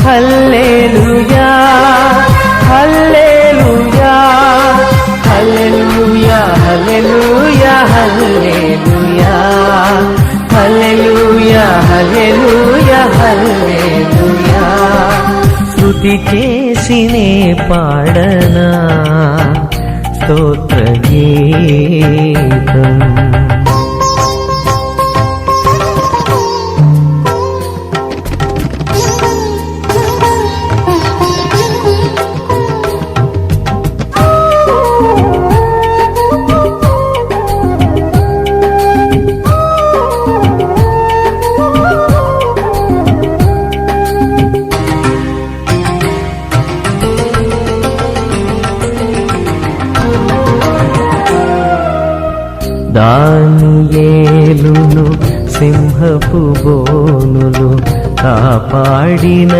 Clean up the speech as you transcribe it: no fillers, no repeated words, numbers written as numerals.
హల్లెలూయా హల్లెలూయా హల్లెలూయా హల్లెలూయా హల్లెలూయా హల్లెలూయా హల్లెలూయా హల్లెలూయా స్తుతి చేసినే పాడనా స్తోత్ర గీతం దానియేలును సింహపు బోనులు కాపాడిన